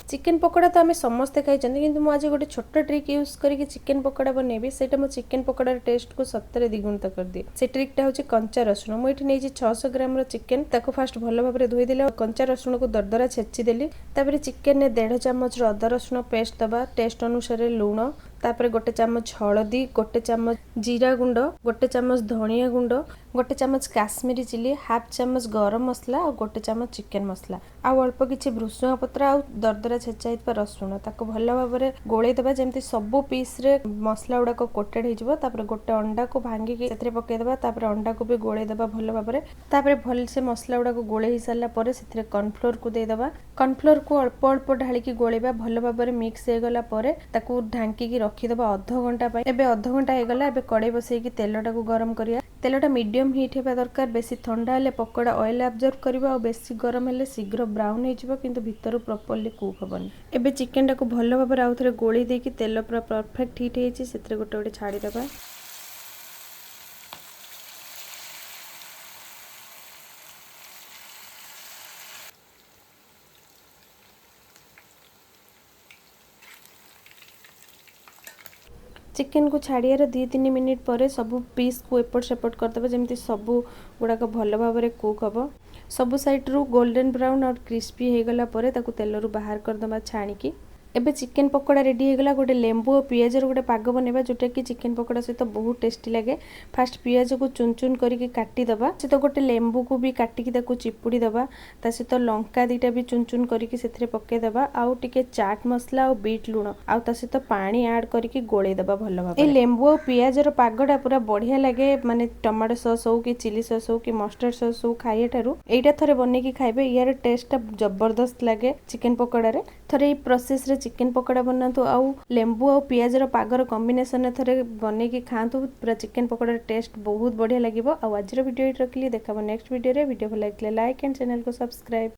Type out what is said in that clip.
Chicken pakora तो आम समस्ते खाई कि आज गोटे छोट ट्रिक यूज करके चिकेन पकोड़ा बनैबी से चिकेन पकोड़ार टेस्ट को सतरे द्विगुणित कर दिए। से ट्रिकटा हूँ कंचा रसुण मुझे 600 ग्राम चिकेन ताको फास्ट भल भाव में धोईदे कंचा रसुण को दरदरा छेचिदेली। चिकेन ने 1.5 चामच अदा रसुण पेस्ट दबा, टेस्ट अनुसार लुण, तापर गोटे चामच हलदी, गोटे चामच जीरा गुंड, गोटे चामच धनिया गुंड, गोटे चामच काश्मीरी चिली, हाफ चामच गरम मसला और गोटे चामच चिकेन मसला आउ अल्प किछि भृसुंगा पत्र आउ दरदरा छेचा रसुण ताको भल भाव में गोले देबा जेमती सबु पीस रे मसला गुडा कोटेड हो। तापर गोटे अंडा को भांगिकी सेथरे पके देबा, तापर अंडा को भी गोले देबा भल भाव में। तापर भल से मसला गुडा को गोले ही सारा पर सेथरे कॉर्नफ्लोर को दे देबा। कॉर्नफ्लोर को अल्प अल्प ढालिकी गोलेबा भल भाव में मिक्स हो गला पर ताको ढांकी रखीदेबा अध घंटा। एबे अध घंटा हो गला। एबे कड़े बसैकी तेलटा को गरम करिया। तेलटा मीडियम हीट हेबा दरकार। बेसी ठंडा हेले पकोड़ा ऑयल एब्जॉर्ब करिवो और बेसी गरम हेले शीघ्र ब्राउन हो जिवो किंतु भितर प्रॉपर्ली कुक हबनी। एबे चिकेन टा को भल भाव में आउथरे गोली देकी तेल पूरा परफेक्ट हीट हेछि सेतरे गोटे गोटे छाड़ी देबा। चिकेन को छाड़ियार 2-3 मिनिट पर सबू पीस को एपट सेपट करदे जमी सबू गुड़ाक भल भाव में कुक हम। सबू साइड रू गोल्डन ब्राउन और क्रिस्पी हो गला पर ताकू तेल रू बाहर करदे छाणिकी। एबे चिकेन पकोड़ा रेडी हो गला। गोटे लेंबू और पियाज गोटे पाग बनैबा जोटा कि चिकेन पकोड़ा सहित बहुत टेस्टी लगे। फास्ट पियाज को चुन चुन करके काटिदेबा, सहित गोटे लेंबू को भी काटिकी ताकू चिपुड़ी देबा। ता सहित लंका दीटा भी चुन चुन करके सेथरे पकेदेबा। आउ टिके चाट मसला और बीट लुण आउ ता सहित पानी ऐड करके गोले देबा भल भाव। ए लेंबू और पियाज रो पागटा पूरा बढ़िया लगे, माने टमाटो सॉस हो कि चिली सॉस हो कि मस्टर्ड सॉस हो खाइए ठारू एटा थरे बनेकी खाइबे। यार टेस्टटा जबरदस्त लगे चिकेन पकोड़ा रे। थरे प्रोसेस रे चिकेन पकोड़ा बनातु आउ लेंबू और पियाज रो पागर कॉम्बिनेशन थरे बनेकी खातु। पूरा चिकेन पकोड़ा टेस्ट बहुत बढ़िया लगिवो। आउ आज वीडियो रखली। देखा नेक्स्ट वीडियो रे। वीडियो भल लाइक एंड चैनल को सब्सक्राइब।